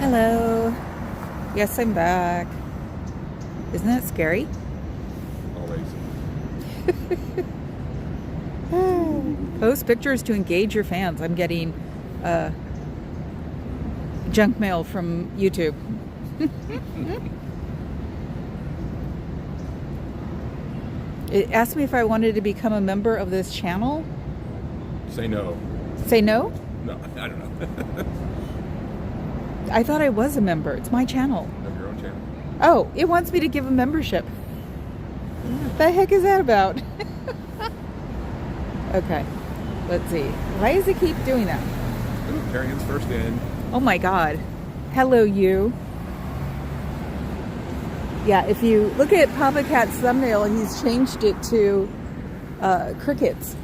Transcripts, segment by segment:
Hello. Yes, I'm back. Isn't that scary? Always. Post pictures to engage your fans. I'm getting junk mail from YouTube. It asked me if I wanted to become a member of this channel. Say no. Say no? No, I don't know. I thought I was a member. It's my channel. Have your own channel. Oh, it wants me to give a membership. What the heck is that about? Okay, let's see. Why does it keep doing that? Ooh, Carrie's first in. Oh my God. Hello, you. Yeah, if you look at Papa Cat's thumbnail, he's changed it to Cricket's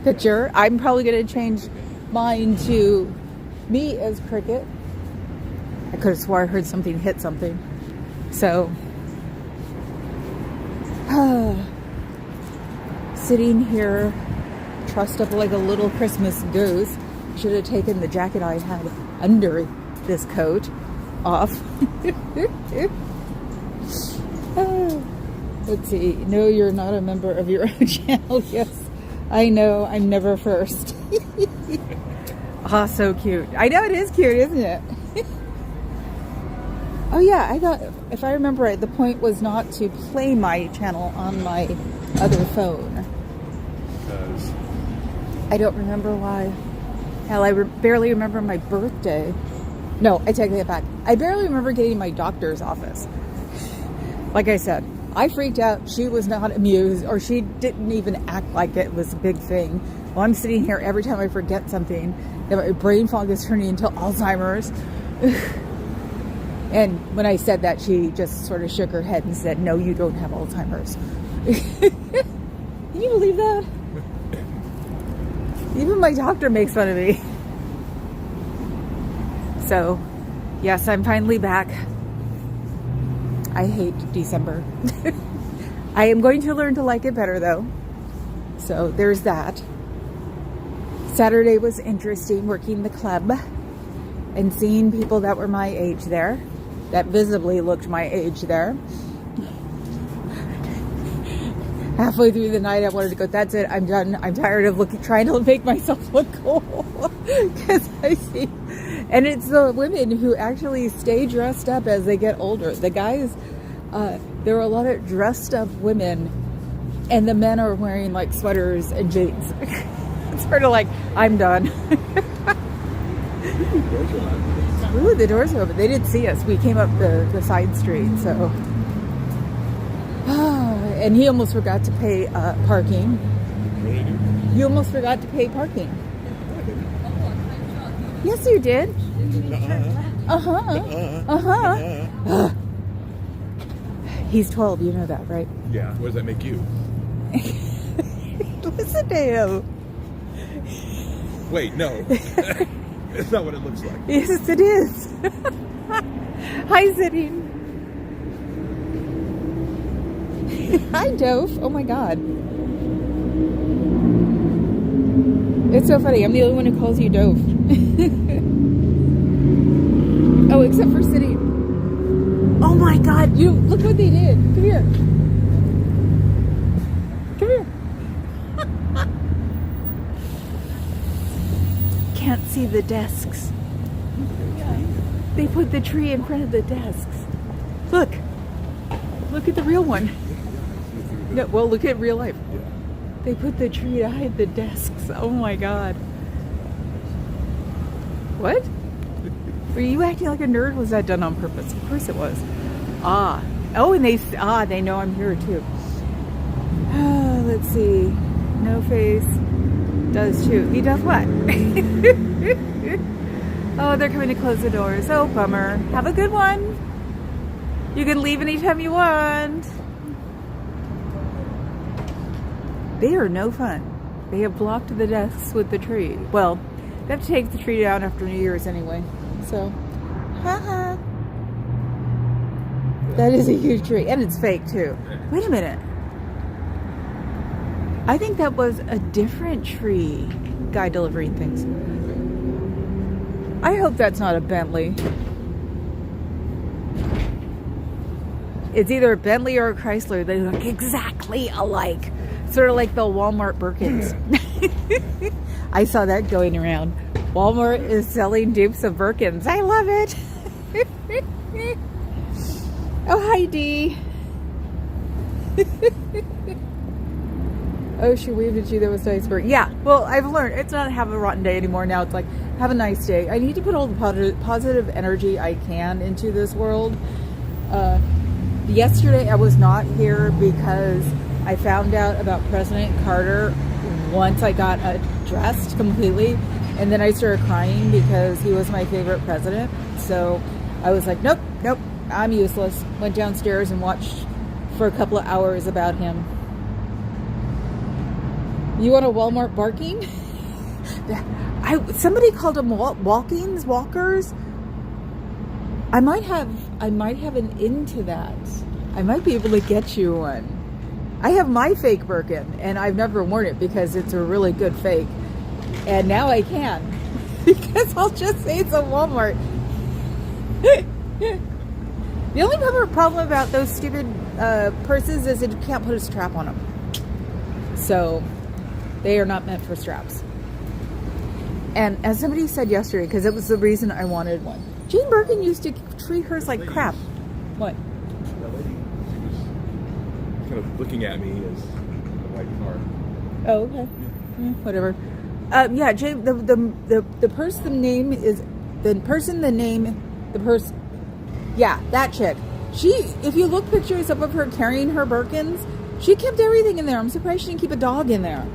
picture. I'm probably going to change mine to me as Cricket. I could have swore I heard something hit something. So, sitting here, trussed up like a little Christmas goose. Should have taken the jacket I had under this coat off. Let's see. No, you're not a member of your own channel. Yes, I know. I'm never first. Ah, so cute. I know it is cute, isn't it? Oh yeah, I thought, if I remember right, the point was not to play my channel on my other phone. Because I don't remember why. Hell, I barely remember my birthday. No, I take that back. I barely remember getting my doctor's office. Like I said, I freaked out. She was not amused, or she didn't even act like it was a big thing. Well, I'm sitting here every time I forget something, that my brain fog is turning into Alzheimer's. And when I said that, she just sort of shook her head and said, "No, you don't have Alzheimer's." Can you believe that? Even my doctor makes fun of me. So, yes, I'm finally back. I hate December. I am going to learn to like it better, though. So, there's that. Saturday was interesting, working the club and seeing people that were my age there, that visibly looked my age there. Halfway through the night, I wanted to go, that's it, I'm done. I'm tired of trying to make myself look cool. Because I see, and it's the women who actually stay dressed up as they get older. The guys, there are a lot of dressed up women, and the men are wearing like sweaters and jeans. It's sort of like, I'm done. Ooh, the doors are open. They didn't see us. We came up the side street, so. And he almost forgot to pay parking. You almost forgot to pay parking. Yes, you did. He's 12, you know that, right? Yeah. What does that make you? Listen to him. Wait, no. It's not what it looks like. Yes, it is. Hi, sitting. Hi, Dove. Oh my God. It's so funny. I'm the only one who calls you Dove. Oh, except for sitting. Oh my God. You look what they did. Come here. Come here. Can't see the desks. They put the tree in front of the desks. Look. Look at the real one. No, well, look at real life. They put the tree to hide the desks. Oh my God. What? Were you acting like a nerd? Was that done on purpose? Of course it was. Ah. Oh, and they know I'm here too. Let's see. No face does too. He does what? Oh, they're coming to close the doors. Oh, bummer. Have a good one. You can leave anytime you want. They are no fun. They have blocked the desks with the tree. Well, they have to take the tree down after New Year's anyway. So, haha. That is a huge tree. And it's fake too. Wait a minute. I think that was a different tree guy delivering things. I hope that's not a Bentley. It's either a Bentley or a Chrysler. They look exactly alike. Sort of like the Walmart Birkins. I saw that going around. Walmart is selling dupes of Birkins. I love it. Oh, hi, Dee. Oh, she waved at you. That was nice. Yeah, well, I've learned it's not have a rotten day anymore. Now it's like, have a nice day. I need to put all the positive energy I can into this world. Yesterday I was not here because I found out about President Carter once I got dressed completely, and then I started crying because he was my favorite president. So I was like, nope, I'm useless. Went downstairs and watched for a couple of hours about him. You want a Walmart barking? Somebody called them walkers. I might have an into that. I might be able to get you one. I have my fake Birkin, and I've never worn it because it's a really good fake. And now I can, because I'll just say it's a Walmart. The only problem about those stupid purses is that you can't put a strap on them. So they are not meant for straps. And as somebody said yesterday, because it was the reason I wanted one, Jane Birkin used to treat hers like crap. What? That lady, she was kind of looking at me as a white car. Oh, okay. Yeah, whatever. Yeah, Jane. The person name is the person. The name. The person. Yeah, that chick. She. If you look pictures up of her carrying her Birkins, she kept everything in there. I'm surprised she didn't keep a dog in there.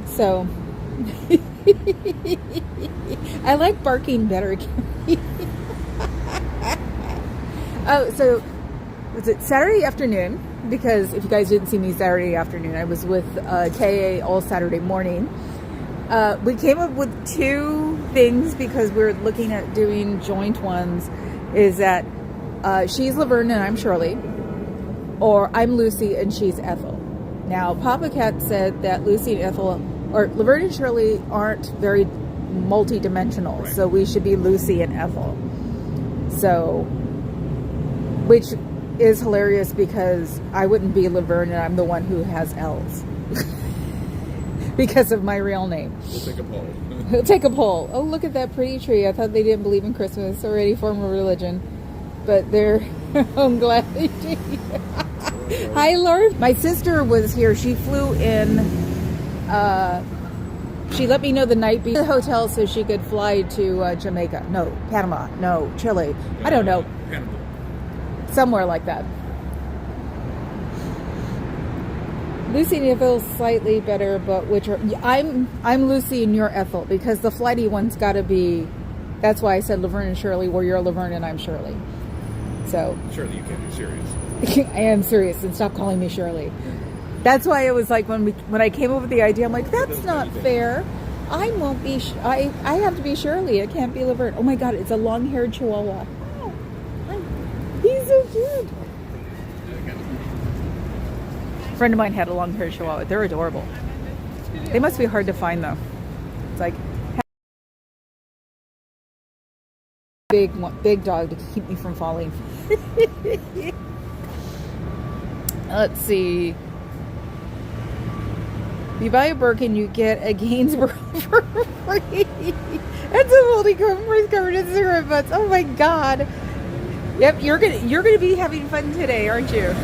So. I like barking better. Oh, so was it Saturday afternoon? Because if you guys didn't see me Saturday afternoon, I was with KA all Saturday morning. We came up with two things because we're looking at doing joint ones. Is that she's Laverne and I'm Shirley, or I'm Lucy and she's Ethel. Now, Papa Cat said that Lucy and Ethel, or Laverne and Shirley, aren't very multi-dimensional, right. So we should be Lucy and Ethel. So, which is hilarious because I wouldn't be Laverne and I'm the one who has L's. Because of my real name. We'll take a poll. We'll take a poll. Oh, look at that pretty tree. I thought they didn't believe in Christmas. Already form a religion. But they're... I'm glad they do. Hi, Lord. My sister was here. She flew in... she let me know the night before the hotel so she could fly to Jamaica. No, Panama. No, Chile. I don't know. Panama. Somewhere like that. Lucy and Ethel slightly better, but which are I'm Lucy and you're Ethel because the flighty one's got to be. That's why I said Laverne and Shirley, where you're Laverne and I'm Shirley. So Shirley, you can't be serious. I am serious, and stop calling me Shirley. That's why it was like when I came up with the idea, I'm like, that's not fair. I won't be. I have to be Shirley. I can't be Laverne. Oh my God, it's a long-haired Chihuahua. Oh, he's so cute. A friend of mine had a long-haired Chihuahua. They're adorable. They must be hard to find though. It's like big dog to keep me from falling. Let's see. If you buy a Birkin, you get a Gainsborough for free. That's a multi-coat covered in cigarette butts. Oh my God. Yep, you're gonna be having fun today, aren't you?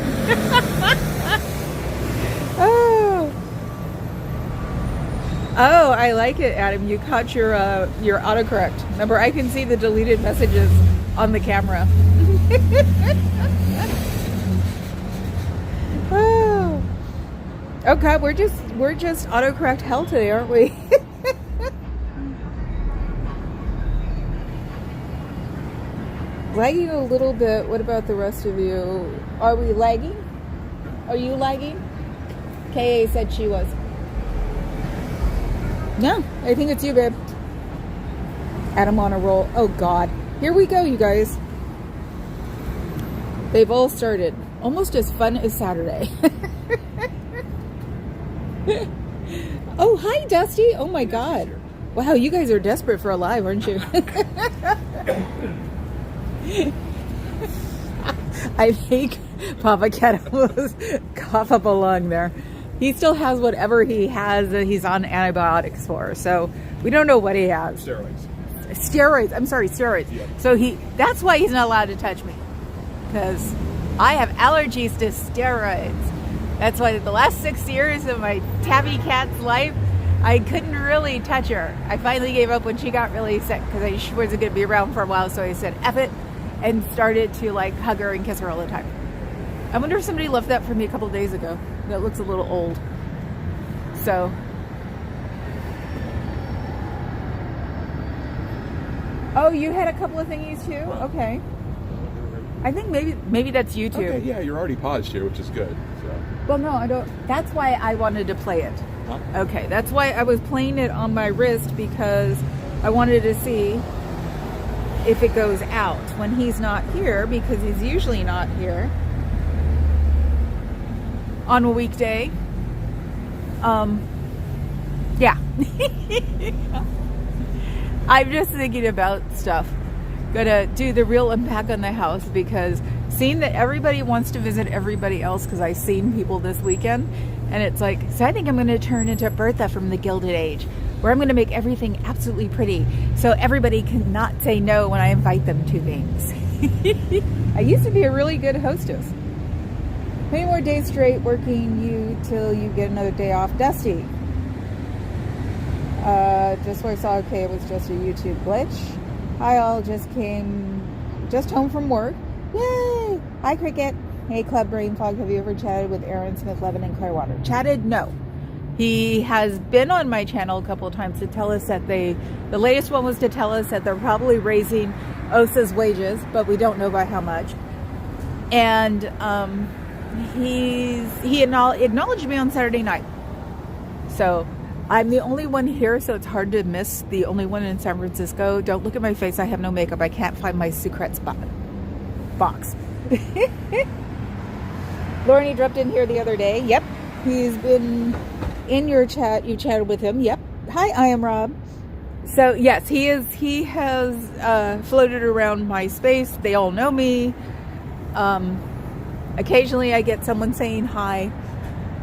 Oh, I like it, Adam. You caught your autocorrect. Remember, I can see the deleted messages on the camera. Oh. Oh God, we're just autocorrect hell today, aren't we? Lagging a little bit. What about the rest of you? Are we lagging? Are you lagging? KA said she was. No, I think it's you, babe. Adam on a roll. Oh God. Here we go, you guys. They've all started. Almost as fun as Saturday. Oh, hi, Dusty. Oh my God. Wow, you guys are desperate for a live, aren't you? I make Papa Cat almost cough up a lung there. He still has whatever he has that he's on antibiotics for. So we don't know what he has. Steroids. I'm sorry, steroids. Yeah. So that's why he's not allowed to touch me. Because I have allergies to steroids. That's why the last 6 years of my tabby cat's life, I couldn't really touch her. I finally gave up when she got really sick because she wasn't going to be around for a while. So I said, F it, and started to like hug her and kiss her all the time. I wonder if somebody left that for me a couple days ago. That looks a little old. So. Oh, you had a couple of thingies too? Okay. I think maybe that's YouTube. Okay, yeah, you're already paused here, which is good. So. Well, no, I don't. That's why I wanted to play it. Huh? Okay, that's why I was playing it on my wrist, because I wanted to see if it goes out when he's not here, because he's usually not here on a weekday. Yeah. I'm just thinking about stuff. Gonna do the real unpack on the house, because seeing that everybody wants to visit everybody else, because I've seen people this weekend, and it's like, so I think I'm going to turn into Bertha from the Gilded Age, where I'm going to make everything absolutely pretty so everybody cannot say no when I invite them to things. I used to be a really good hostess. How many more days straight working you till you get another day off? Dusty. Just what I saw, okay, it was just a YouTube glitch. Hi all, just home from work. Yay! Hi Cricket. Hey Club Brain Fog, have you ever chatted with Aaron Smith Levin and Claire Water? Chatted? No. He has been on my channel a couple of times to tell us that the latest one was to tell us that they're probably raising OSA's wages, but we don't know by how much. And he acknowledged me on Saturday night. So I'm the only one here, so it's hard to miss the only one in San Francisco. Don't look at my face. I have no makeup. I can't find my secret spot box. Lauren, he dropped in here the other day. Yep. He's been in your chat. You chatted with him. Yep. Hi, I am Rob. So yes, he has floated around my space. They all know me. Occasionally I get someone saying hi.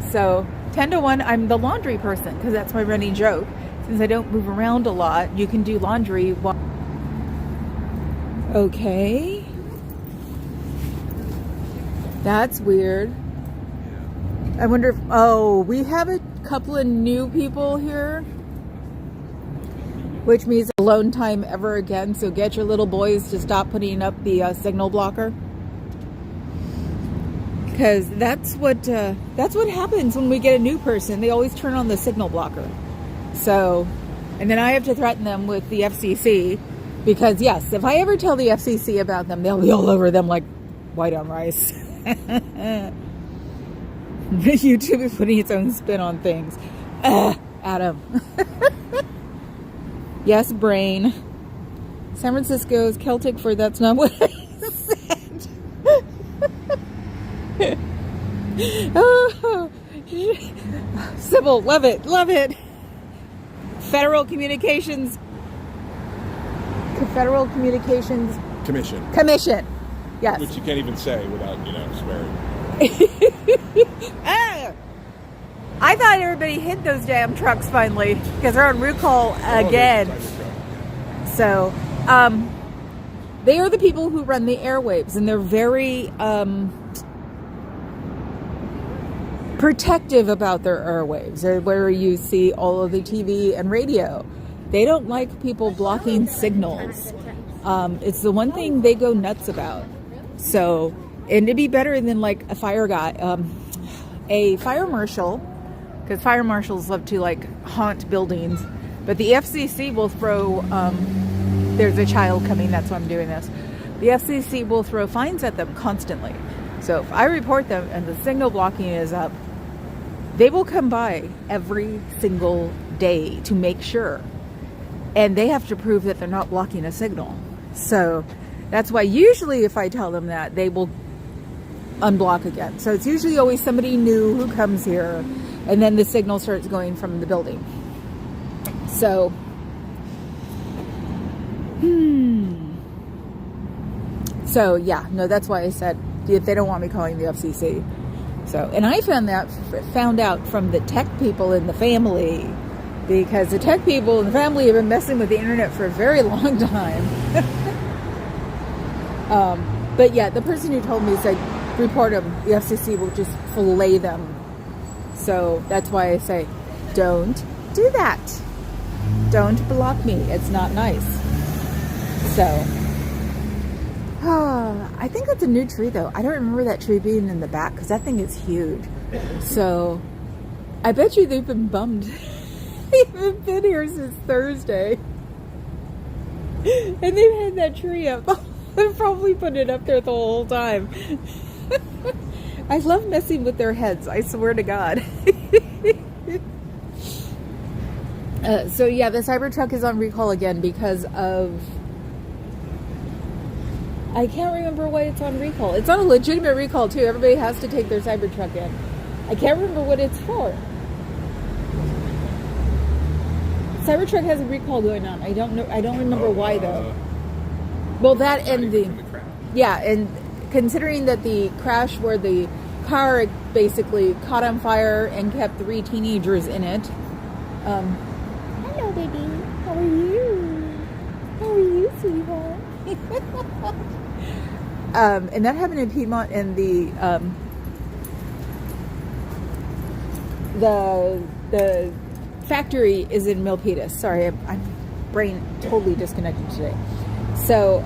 So 10 to 1, I'm the laundry person, because that's my running joke. Since I don't move around a lot, you can do laundry while... Okay. That's weird. I wonder if... Oh, we have a couple of new people here, which means alone time ever again. So get your little boys to stop putting up the signal blocker. Because that's what happens when we get a new person. They always turn on the signal blocker. So, and then I have to threaten them with the FCC, because yes, if I ever tell the FCC about them, they'll be all over them like white on rice. YouTube is putting its own spin on things. Adam. Yes, brain. San Francisco's Celtic for that's not what I said. Oh, Sybil, love it, love it. Federal Communications Commission. Yes. Which you can't even say without, swearing. I thought everybody hid those damn trucks finally, because they're on recall again. So, they are the people who run the airwaves, and they're very protective about their airwaves. They're where you see all of the TV and radio. They don't like people blocking signals. It's the one thing they go nuts about. So, and it'd be better than like a fire guy, a fire marshal, because fire marshals love to like haunt buildings. But the FCC will throw, there's a child coming, that's why I'm doing this. The FCC will throw fines at them constantly. So if I report them and the signal blocking is up, they will come by every single day to make sure. And they have to prove that they're not blocking a signal. So that's why usually if I tell them that, they will unblock again. So it's usually always somebody new who comes here, and then the signal starts going from the building. So, So yeah, no, that's why I said if they don't want me calling the FCC. So, and I found out from the tech people in the family, because the tech people in the family have been messing with the internet for a very long time. But yeah, the person who told me said, report them. The FCC will just fillet them. So that's why I say, don't do that. Don't block me. It's not nice. So, I think that's a new tree though. I don't remember that tree being in the back because that thing is huge. So, I bet you they've been bummed. They haven't been here since Thursday. And they've had that tree up. They've probably put it up there the whole time. I love messing with their heads, I swear to God. So yeah, the Cybertruck is on recall again because of... I can't remember why it's on recall. It's on a legitimate recall too. Everybody has to take their Cybertruck in. I can't remember what it's for. Cybertruck has a recall going on. I don't know. I don't remember why though. Well, that and the yeah, and considering that the crash where the car basically caught on fire and kept 3 teenagers in it. Hello, baby. How are you? How are you, sweetheart? And that happened in Piedmont, and the factory is in Milpitas. Sorry, I'm brain totally disconnected today. So,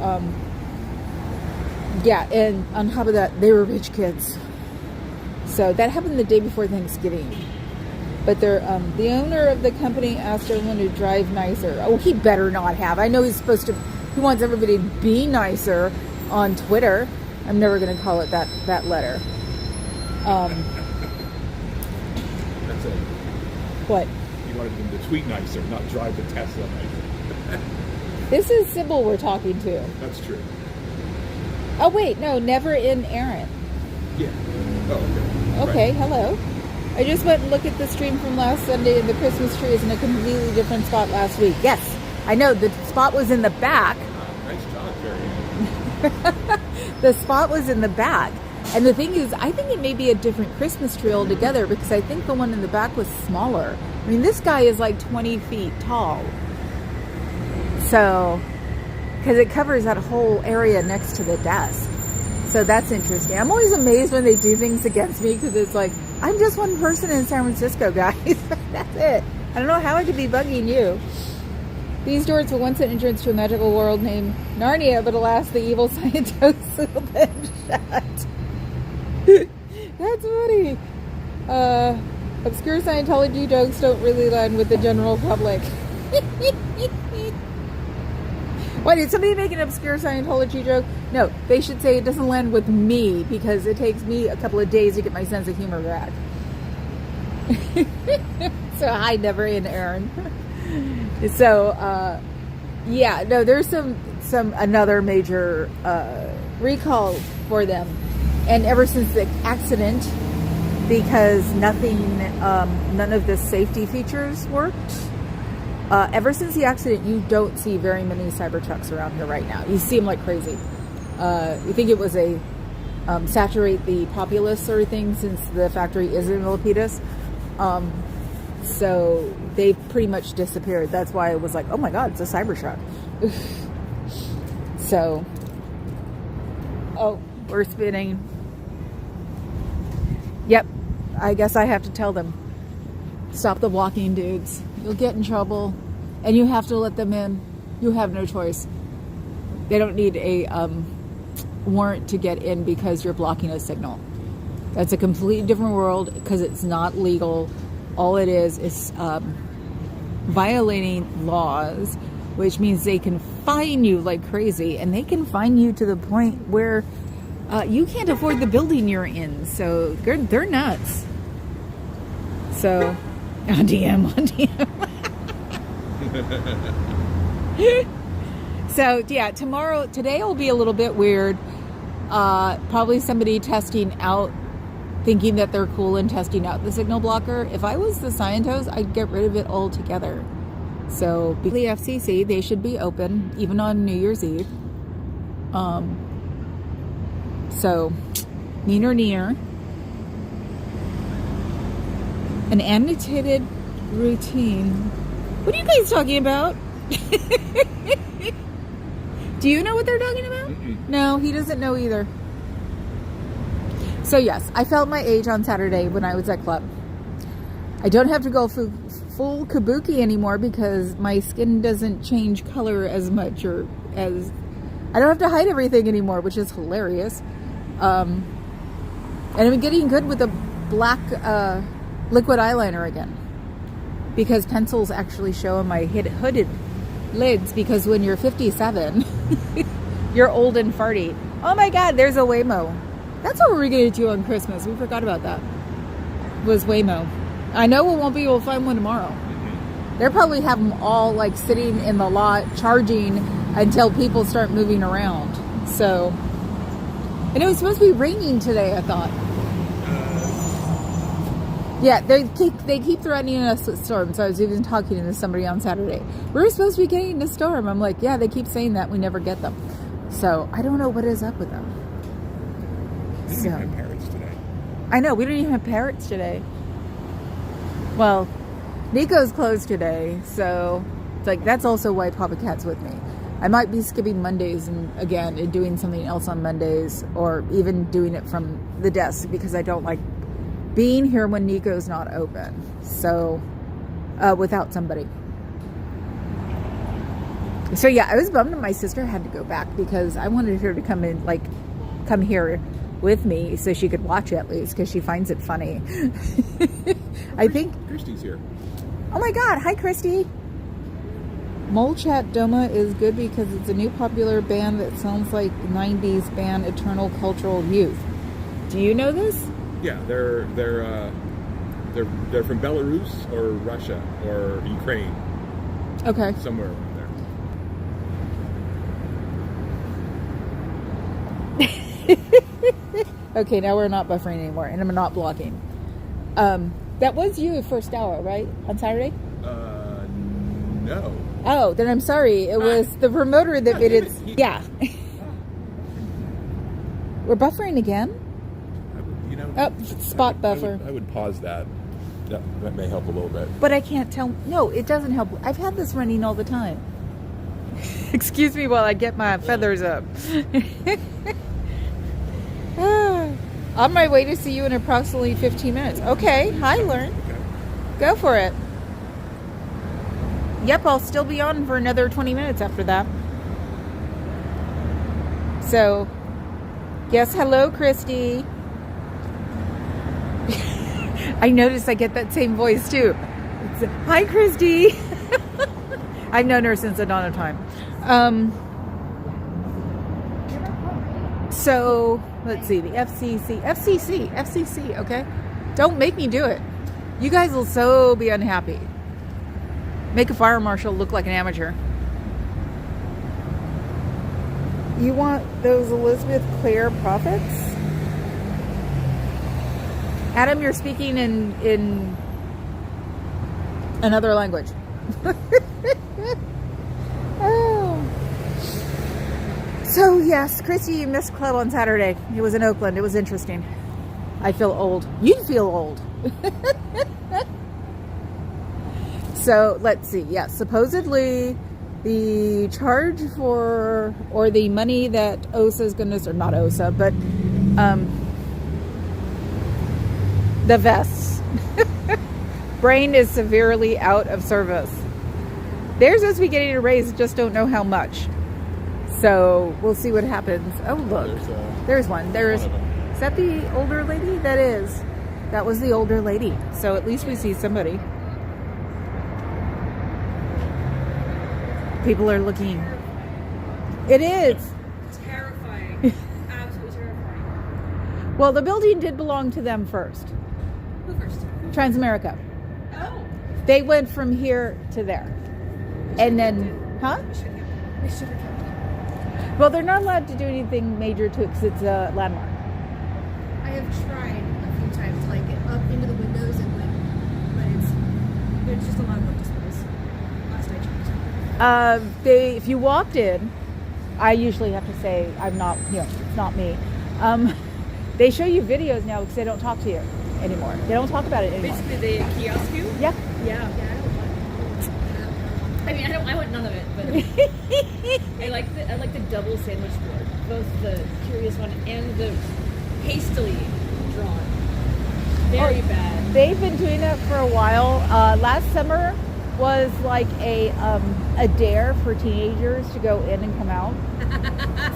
yeah, and on top of that, they were rich kids. So that happened the day before Thanksgiving. But they're, the owner of the company asked everyone to drive nicer. Oh, he better not have. I know he's supposed to, he wants everybody to be nicer on Twitter. I'm never going to call it that letter. That's it. What? You wanted them to tweet nicer, not drive the Tesla nicer. This is Sybil we're talking to. That's true. Oh, wait, no, never in Aaron. Yeah. Oh, okay. Okay, Right. Hello. I just went and looked at the stream from last Sunday, and the Christmas tree is in a completely different spot last week. Yes, I know, the spot was in the back. Nice job, Carrie. The spot was in the back. And the thing is, I think it may be a different Christmas tree altogether, because I think the one in the back was smaller. I mean, this guy is like 20 feet tall. So, because it covers that whole area next to the desk. So that's interesting. I'm always amazed when they do things against me, because it's like, I'm just one person in San Francisco, guys. That's it. I don't know how I could be bugging you. These doors were once an entrance to a magical world named Narnia, but alas, the evil scientists sealed them shut. That's funny. Obscure Scientology jokes don't really land with the general public. Why, did somebody make an obscure Scientology joke? No, they should say it doesn't land with me, because it takes me a couple of days to get my sense of humor back. So hi, never in Aaron. So yeah, no, there's another major recall for them, and ever since the accident, because none of the safety features worked. Ever since the accident, you don't see very many Cybertrucks around here right now. You see them like crazy. You think it was a saturate the populace sort of thing, since the factory is in Milpitas. So they've pretty much disappeared. That's why it was like, oh my God, it's a Cybertruck. So, oh, we're spinning. Yep, I guess I have to tell them, stop the walking, dudes. You'll get in trouble, and you have to let them in. You have no choice. They don't need a warrant to get in because you're blocking a signal. That's a completely different world, because it's not legal. All it is violating laws, which means they can fine you like crazy, and they can fine you to the point where you can't afford the building you're in. So they're nuts. So on DM. So yeah, today will be a little bit weird. Probably somebody testing out, thinking that they're cool and testing out the signal blocker. If I was the Scientos, I'd get rid of it altogether. So the FCC, they should be open even on New Year's Eve. So, neener neener. An annotated routine. What are you guys talking about? Do you know what they're talking about? No, he doesn't know either. So yes, I felt my age on Saturday when I was at club. I don't have to go full kabuki anymore because my skin doesn't change color as much, or as I don't have to hide everything anymore, which is hilarious. And I'm getting good with the black liquid eyeliner again, because pencils actually show in my hooded lids, because when you're 57 you're old and farty. Oh my god, there's a Waymo. That's what we're gonna do on Christmas. We forgot about that. Was Waymo. I know we won't be able to find one tomorrow. They'll probably have them all like sitting in the lot charging until people start moving around. So, and it was supposed to be raining today, I thought. Yeah, they keep threatening us with storms. So I was even talking to somebody on Saturday. We're supposed to be getting a storm. I'm like, yeah, they keep saying that. We never get them. So I don't know what is up with them. We didn't even have parrots today. I know, we don't even have parrots today. Well, Nico's closed today, so it's like that's also why Papa Cat's with me. I might be skipping Mondays and doing something else on Mondays, or even doing it from the desk, because I don't like being here when Nico's not open. So, without somebody. So yeah, I was bummed that my sister had to go back, because I wanted her to come here with me so she could watch at least, because she finds it funny. I think Christy's here. Oh my god, hi Christy. Mole Chat Doma is good because it's a new popular band that sounds like 90s band Eternal Cultural Youth. Do you know this? Yeah, they're from Belarus or Russia or Ukraine. Okay. Somewhere around there. Okay, now we're not buffering anymore, and I'm not blocking. That was you first hour, right? On Saturday? No. Oh, then I'm sorry. It was the promoter that made it. Yeah. We're buffering again? Spot buffer. I would pause that. That may help a little bit. But I can't tell. No, it doesn't help. I've had this running all the time. Excuse me while I get my feathers up. On my way to see you in approximately 15 minutes. Okay. Hi, Learn. Okay. Go for it. Yep, I'll still be on for another 20 minutes after that. So, yes, hello, Christy. I noticed I get that same voice too. It's, hi, Christy. I've known her since the dawn of time. So, let's see, the FCC, okay? Don't make me do it. You guys will so be unhappy. Make a fire marshal look like an amateur. You want those Elizabeth Clare prophets? Adam, you're speaking in another language. Oh. So yes, Christy, you missed club on Saturday. It was in Oakland. It was interesting. I feel old. You feel old. So let's see. Yeah, supposedly the charge for, or the money that OSA is going to, or not OSA, but the vests. Brain is severely out of service. They're supposed to be getting a raise, just don't know how much. So we'll see what happens. Oh look, there's one. Is that the older lady? That is. That was the older lady. So at least we see somebody. People are looking. It is. Terrifying. Absolutely terrifying. Well, the building did belong to them first. Who first? Transamerica. Oh. They went from here to there. And then, huh? We should have kept. Well, they're not allowed to do anything major to it because it's a landmark. I have tried a few times to like get up into the windows and like, but it's just a lot of book displays. Last I checked. If you walked in, I usually have to say I'm not, it's not me. They show you videos now because they don't talk to you anymore. They don't talk about it anymore. Basically, they kiosk you. Yeah. Yeah. I mean, I want none of it, but I like the double sandwich board, both the curious one and the hastily drawn. Very bad. They've been doing that for a while. Last summer was like a dare for teenagers to go in and come out.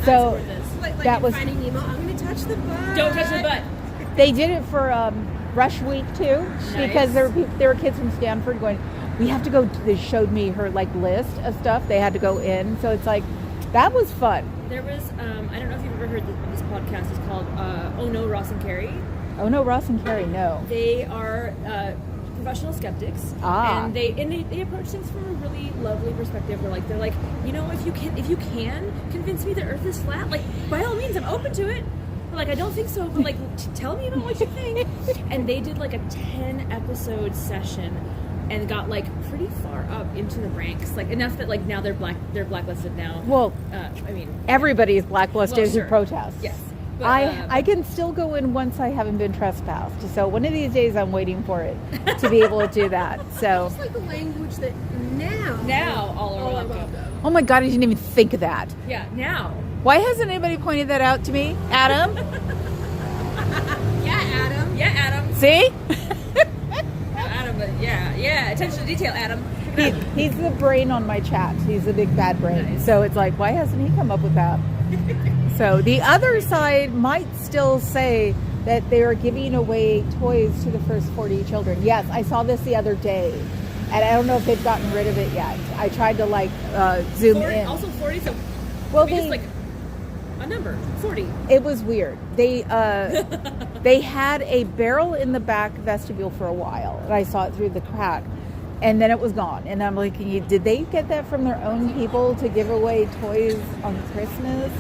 So Like that in was Finding Nemo. I'm going to touch the butt. Don't touch the butt. they did it for Rush Week too, because Nice. there were kids from Stanford going, we have to go. They showed me her like list of stuff they had to go in. So it's like that was fun. There was I don't know if you've ever heard this podcast. It's called Oh No, Ross and Carrie. Oh no, Ross and Carrie, no. They are professional skeptics, and they approach things from a really lovely perspective. They're like, you know, if you can convince me the Earth is flat, like by all means, I'm open to it. But, like, I don't think so, but like, tell me about what you think. And they did like a 10-episode session, and got like pretty far up into the ranks, like enough that like now they're blacklisted now. Well, I mean, everybody is blacklisted who sure. protests. Yes. But, I can still go in once I haven't been trespassed. So one of these days I'm waiting for it to be able to do that. So It's like the language that now all are welcome. oh my God, I didn't even think of that. Yeah, now. Why hasn't anybody pointed that out to me? Adam? Yeah, Adam. Yeah, Adam. See? Adam, but yeah. Attention to detail, Adam. He's the brain on my chat. He's the big bad brain. Nice. So it's like, why hasn't he come up with that? So the other side might still say that they are giving away toys to the first 40 children. Yes, I saw this the other day, and I don't know if they've gotten rid of it yet. I tried to like zoom 40, in. Also 40, so Well, just like a number, 40. It was weird. They had a barrel in the back vestibule for a while, and I saw it through the crack, and then it was gone. And I'm like, did they get that from their own people to give away toys on Christmas?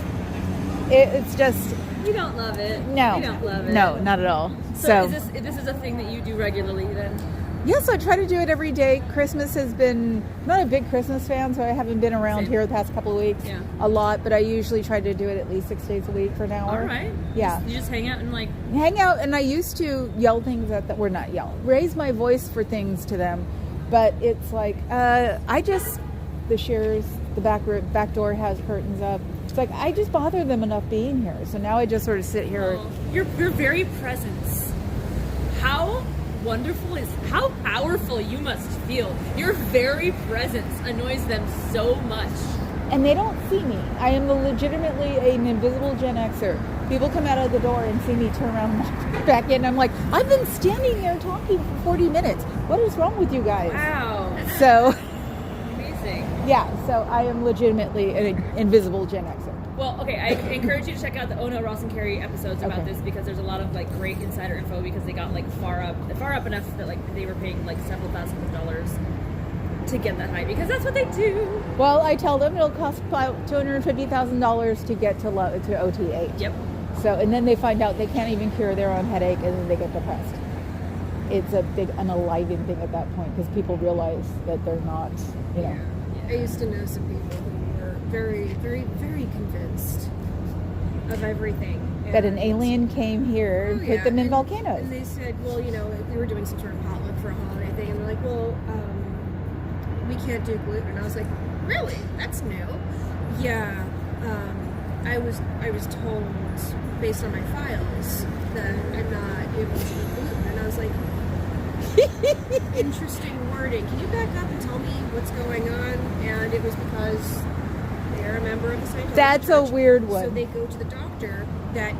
It's just You don't love it. no, You don't love it. no, not at all. So is this is a thing that you do regularly then? Yes, I try to do it every day. Christmas has been, I'm not a big Christmas fan, so I haven't been around Same. here the past couple of weeks a lot, but I usually try to do it at least 6 days a week for an hour. All right. Yeah. You just hang out and like. Hang out, and I used to yell things at them, or not yell, raise my voice for things to them, but it's like, the shears, the back door has curtains up. It's like, I just bother them enough being here, so now I just sort of sit here. Oh, your very presence. How wonderful how powerful you must feel. Your very presence annoys them so much. And they don't see me. I am legitimately an invisible Gen Xer. People come out of the door and see me turn around and walk back in. I'm like, I've been standing there talking for 40 minutes. What is wrong with you guys? Wow. So, Amazing. yeah, so I am legitimately an invisible Gen Xer. Well, okay, I encourage you to check out the Oh No, Ross and Carrie episodes about this, because there's a lot of like great insider info, because they got like far up enough that like they were paying like several thousands of dollars to get that high, because that's what they do. Well, I tell them it'll cost about $250,000 to get to OT8. Yep. So, and then they find out they can't even cure their own headache, and then they get depressed. It's a big unaliving thing at that point, because people realize that they're not, you know. I used to know some people who were very, very, very convinced of everything. That an alien came here and put them in volcanoes. And they said, well, you know, we were doing some sort of potluck for a holiday thing, and they're like, well, we can't do gluten. And I was like, really? That's new. Yeah. I was told, based on my files, that I'm not able to do gluten. And I was like, interesting wording. Can you back up and tell me what's going on? And it was because they're a member of the Scientology That's church. a weird one. So they go to the doctor that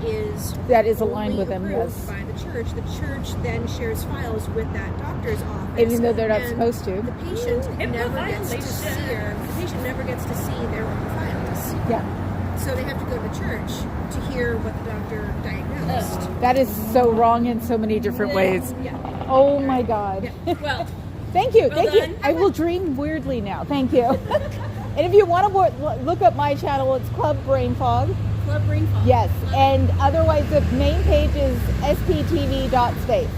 is aligned with them, approved yes. by the church. The church then shares files with that doctor's office. Even though they're not and supposed to. The patient HIPAA never gets to violation. see the patient never gets to see their own files. Yeah. So they have to go to the church to hear what the doctor diagnosed. That is so wrong in so many different ways. Yeah. Oh my God. Well, Thank you. Well Thank done. you. I will dream weirdly now. Thank you. And if you want to look up my channel, it's Club Brain Fog. Club Brain Fog. Yes. And otherwise, the main page is sptv.space.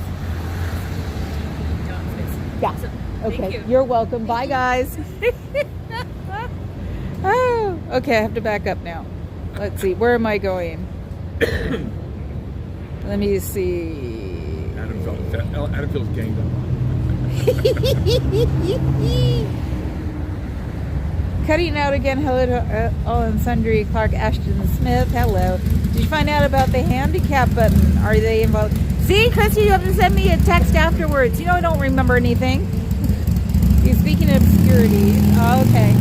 Yeah. Awesome. Okay. Thank you. You're welcome. Bye, guys. Oh, okay. I have to back up now. Let's see. Where am I going? Let me see. Adam feels ganged up on. Cutting out again. Hello to all and sundry. Clark Ashton Smith. Hello. Did you find out about the handicap button? Are they involved? See, Christy, you have to send me a text afterwards. You know I don't remember anything. He's speaking of obscurity. Oh, okay.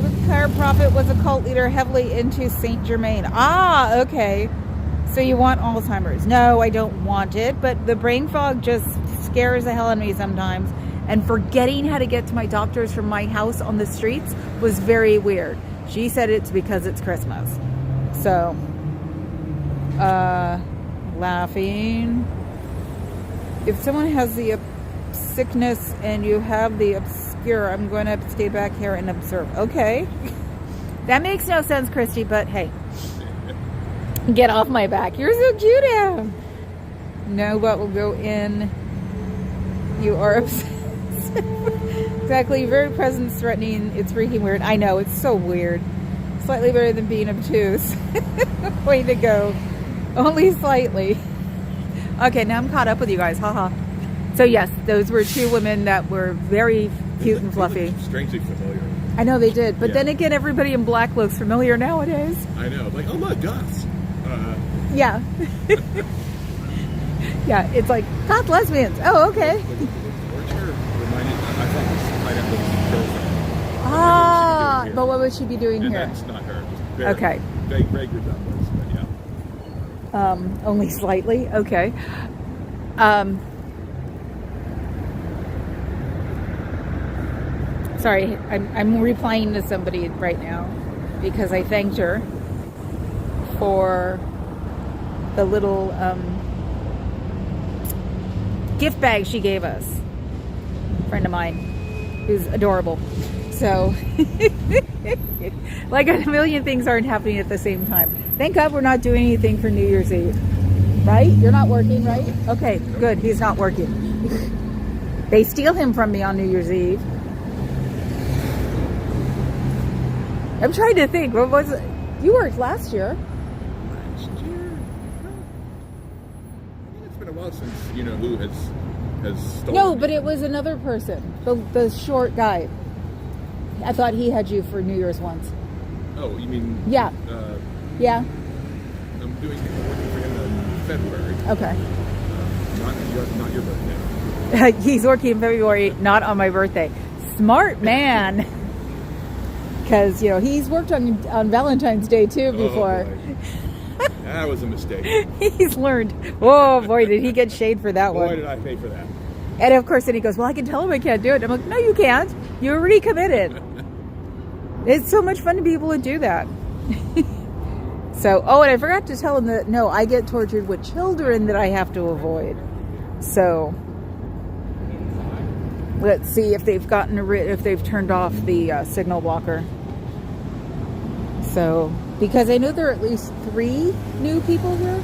The Fire Prophet was a cult leader heavily into Saint Germain. Ah, okay. So you want Alzheimer's? No, I don't want it. But the brain fog just scares the hell out of me sometimes. And forgetting how to get to my doctors from my house on the streets was very weird. She said it's because it's Christmas. So, laughing. If someone has the sickness and you have the obscure, I'm going to stay back here and observe. Okay. That makes no sense, Christy, but hey. Get off my back. You're so cute, Em. No, but we'll go in. You are obsessed. Exactly. Very presence threatening. It's freaking weird. I know. It's so weird. Slightly better than being obtuse. Way to go. Only slightly. Okay, now I'm caught up with you guys. Haha. So yes, those were two women that were very cute and fluffy. Strangely familiar. I know they did. But Yeah. then again, everybody in black looks familiar nowadays. I know. Like, oh my gosh. Yeah. Yeah, it's like, goth lesbians. Oh, okay. Ah, but what would she be doing And here? that's not her. Just very, Okay. Vague resemblance, but yeah. Only slightly? Okay. Sorry, I'm replying to somebody right now because I thanked her for the little gift bag she gave us. A friend of mine who's adorable. So, like a million things aren't happening at the same time. Thank God we're not doing anything for New Year's Eve. Right? You're not working, right? Okay, good. He's not working. They steal him from me on New Year's Eve. I'm trying to think. What was it? You worked last year. Last year? I think it's been a while since you know who has stolen. No, but it was another person. The short guy. I thought he had you for New Year's once. Oh, you mean? Yeah. Yeah. I'm working for him in February. Okay. Not your birthday. He's working in February, not on my birthday. Smart man. Because, you know, he's worked on Valentine's Day too before. Oh, boy. That was a mistake. He's learned. Oh boy, did he get shade for that one. Boy, did I pay for that. And of course, then he goes, well, I can tell him I can't do it. I'm like, no, you can't. You already committed. It's so much fun to be able to do that. So, oh, and I forgot to tell him that, no, I get tortured with children that I have to avoid. So, let's see if they've if they've turned off the signal blocker. So, because I know there are at least 3 new people here.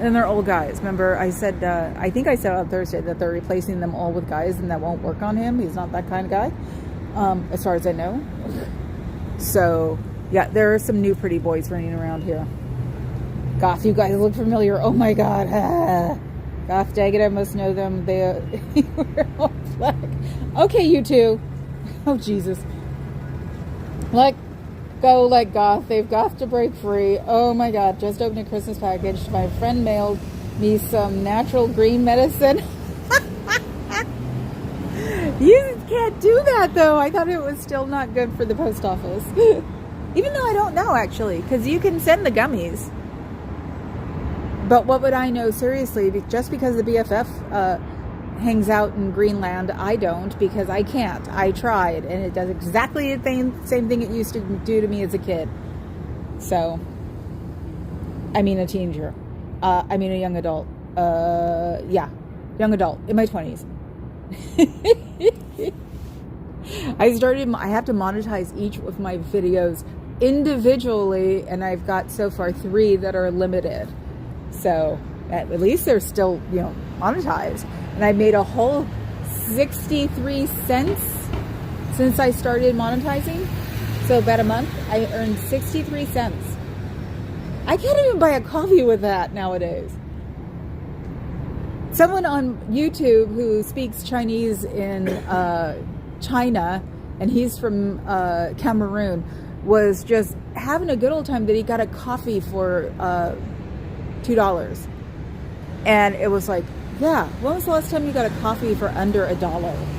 And they're all guys. Remember, I said, I think I said on Thursday that they're replacing them all with guys and that won't work on him. He's not that kind of guy, as far as I know. So, yeah, there are some new pretty boys running around here. Goth, you guys look familiar. Oh my God. Goth, Daggett, I must know them. They were all black. Okay, you two. Oh, Jesus. Let Goth. They've got to break free. Oh my God. Just opened a Christmas package. My friend mailed me some natural green medicine. You can't do that though. I thought it was still not good for the post office. Even though I don't know actually, because you can send the gummies. But what would I know seriously? Just because the BFF hangs out in Greenland, I don't, because I can't. I tried, and it does exactly the same thing it used to do to me as a kid. So, I mean a teenager. I mean a young adult. Yeah, young adult in my 20s. I have to monetize each of my videos individually, and I've got so far 3 that are limited. So at least they're still, you know, monetized. And I made a whole 63 cents since I started monetizing. So about a month, I earned 63 cents. I can't even buy a coffee with that nowadays. Someone on YouTube who speaks Chinese in China, and he's from Cameroon, was just having a good old time that he got a coffee for $2. And it was like, yeah, when was the last time you got a coffee for under $1?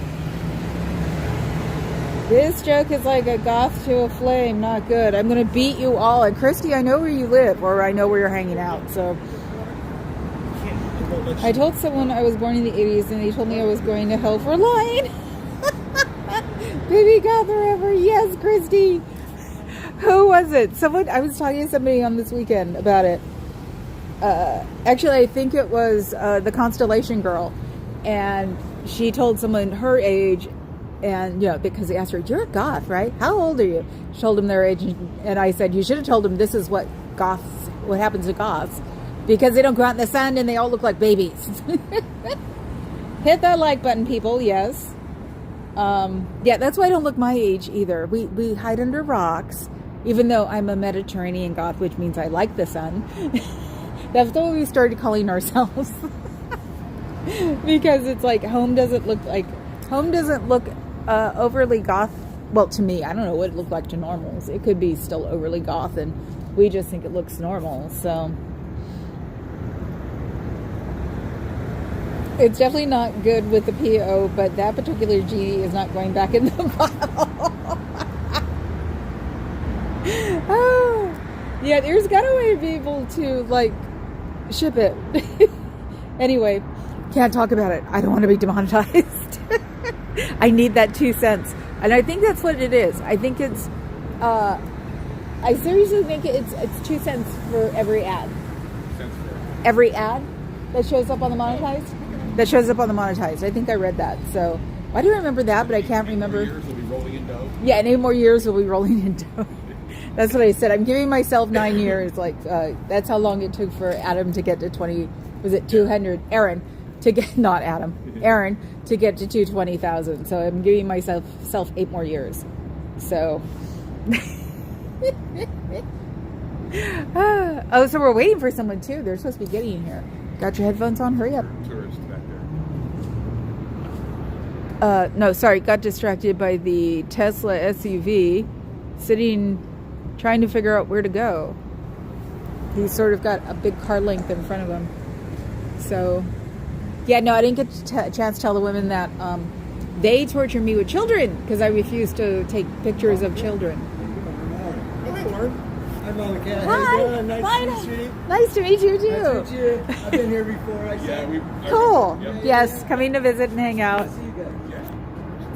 This joke is like a goth to a flame, not good. I'm going to beat you all. And Christy, I know where you live, or I know where you're hanging out, so... I told someone I was born in the 80s, and they told me I was going to hell for lying. Baby God forever. Yes, Christy. Who was it? I was talking to somebody on this weekend about it. Actually, I think it was the Constellation Girl. And she told someone her age, and, because they asked her, you're a goth, right? How old are you? She told them their age, and I said, you should have told them this is what happens to goths. Because they don't go out in the sun and they all look like babies. Hit that like button, people. Yes. Yeah, that's why I don't look my age either. We hide under rocks, even though I'm a Mediterranean goth, which means I like the sun. That's what we started calling ourselves. Because it's like home doesn't look overly goth. Well, to me, I don't know what it looked like to normals. It could be still overly goth, and we just think it looks normal. So. It's definitely not good with the PO, but that particular genie is not going back in the bottle. Oh, yeah, there's got a way to be able to, ship it. Anyway, can't talk about it. I don't want to be demonetized. I need that 2 cents. And I think that's what it is. I think it's, I seriously think it's 2 cents for every ad. Every ad that shows up on the monetized? That shows up on the monetized. I think I read that. So I do remember that, but I can't remember. 8 more years will be rolling in dough. Yeah, and 8 more years will be rolling in dough. That's what I said. I'm giving myself 9 years. That's how long it took for Adam to get to 20. Was it 200? Aaron to get Aaron to get to 220,000. So I'm giving myself 8 more years. So. So we're waiting for someone too. They're supposed to be getting in here. Got your headphones on? Hurry up. Tourist back there. No, sorry. Got distracted by the Tesla SUV trying to figure out where to go. He's sort of got a big car length in front of him. So, yeah, no, I didn't get a chance to tell the women that they torture me with children because I refuse to take pictures of children. Hey, Lauren. I'm Mama Cat. Hi. How you doing? Nice to meet you. Nice to meet you, too. Nice to meet you. I've been here before. Cool. Yep. Yes, coming to visit and hang out. See you guys. Yeah.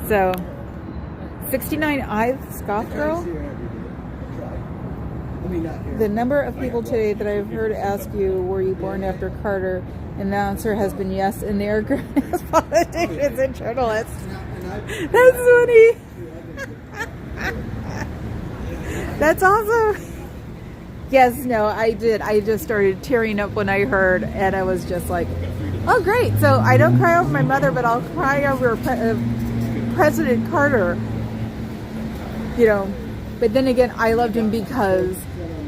So, 69 Ives, Goth Girl. The number of people today that I've heard ask you, were you born after Carter? And the answer has been yes, and they are great politicians and journalists. That's funny. That's awesome. Yes, no, I did. I just started tearing up when I heard, and I was just like, oh, great. So I don't cry over my mother, but I'll cry over President Carter. But then again, I loved him because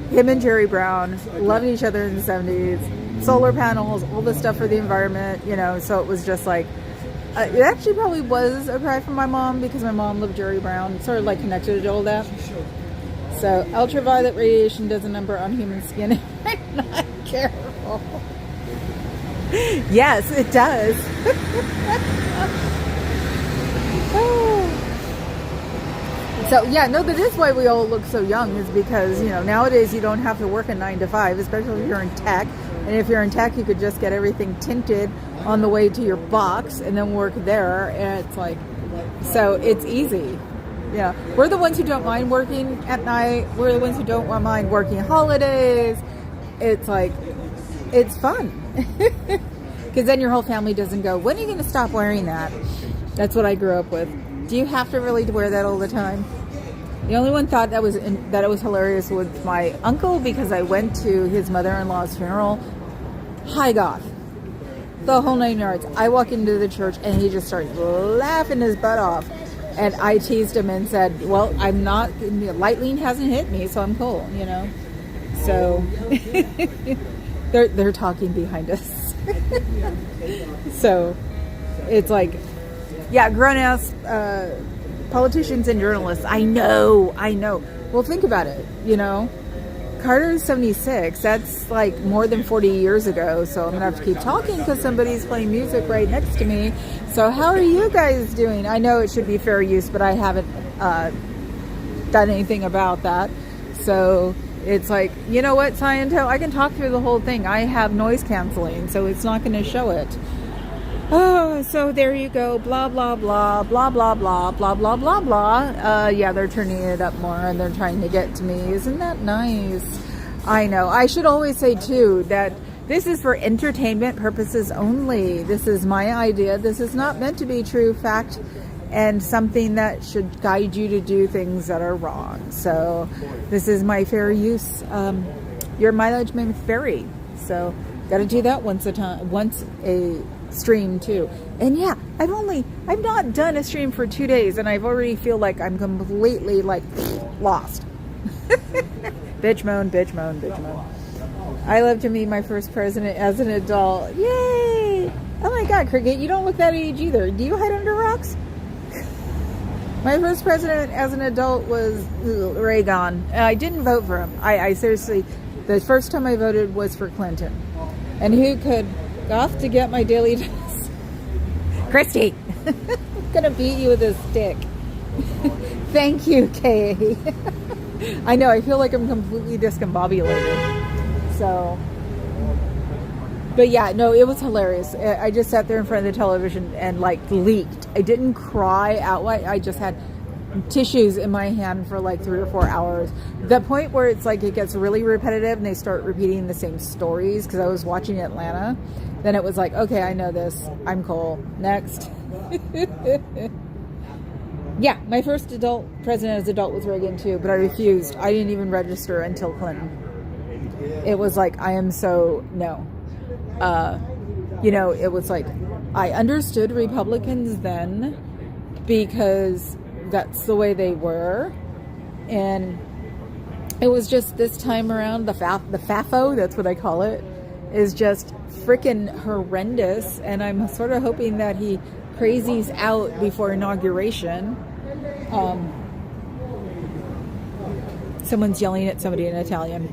him and Jerry Brown loved each other in the 70s. Solar panels, all the stuff for the environment, so it was just like, it actually probably was a cry from my mom because my mom loved Jerry Brown, sort of connected to all that. So ultraviolet radiation does a number on human skin if I'm not careful. Yes, it does. So yeah, no, that is why we all look so young, is because, nowadays you don't have to work a 9 to 5, especially if you're in tech. And if you're in tech, you could just get everything tinted on the way to your box and then work there. And it's so it's easy. Yeah, we're the ones who don't mind working at night. We're the ones who don't mind working holidays. It's it's fun. Because then your whole family doesn't go, when are you going to stop wearing that? That's what I grew up with. Do you have to really wear that all the time? The only one thought that it was hilarious was my uncle, because I went to his mother-in-law's funeral. High goth. The whole 9 yards. I walk into the church and he just starts laughing his butt off. And I teased him and said, well, I'm not, light lean hasn't hit me, so I'm cool, So they're talking behind us. So it's like, yeah, grown-ass politicians and journalists. I know. Well, think about it, Carter is 76. That's like more than 40 years ago. So I'm going to have to keep talking because somebody's playing music right next to me. So how are you guys doing? I know it should be fair use, but I haven't done anything about that. So it's like, you know what, Scientology? I can talk through the whole thing. I have noise canceling, so it's not going to show it. Oh, so there you go. Blah, blah, blah, blah, blah, blah, blah, blah, blah, blah. Yeah, they're turning it up more and they're trying to get to me. Isn't that nice? I know. I should always say, too, that this is for entertainment purposes only. This is my idea. This is not meant to be true fact and something that should guide you to do things that are wrong. So this is my fair use. Your mileage may vary. So got to do that once a stream too. And yeah, I've not done a stream for 2 days and I've already feel like I'm completely like lost. bitch moan. I love to meet my first president as an adult. Yay! Oh my God, Cricket, you don't look that age either. Do you hide under rocks? My first president as an adult was Reagan. I didn't vote for him. I seriously, the first time I voted was for Clinton. And who could off to get my daily dose? Christy, I'm gonna beat you with a stick. Thank you, Kay. I know, I feel like I'm completely discombobulated. So, but yeah, no, it was hilarious. I just sat there in front of the television and like leaked. I didn't cry outright. I just had tissues in my hand for like 3 or 4 hours. The point where it's like it gets really repetitive and they start repeating the same stories, because I was watching Atlanta. Then it was like, okay, I know this. I'm Cole. Next. Yeah, my first president as adult was Reagan too, but I refused. I didn't even register until Clinton. It was like, I am so, no. It was like, I understood Republicans then because that's the way they were. And it was just this time around, the FAFO, that's what I call it, is just freaking horrendous. And I'm sort of hoping that he crazies out before inauguration. Someone's yelling at somebody in Italian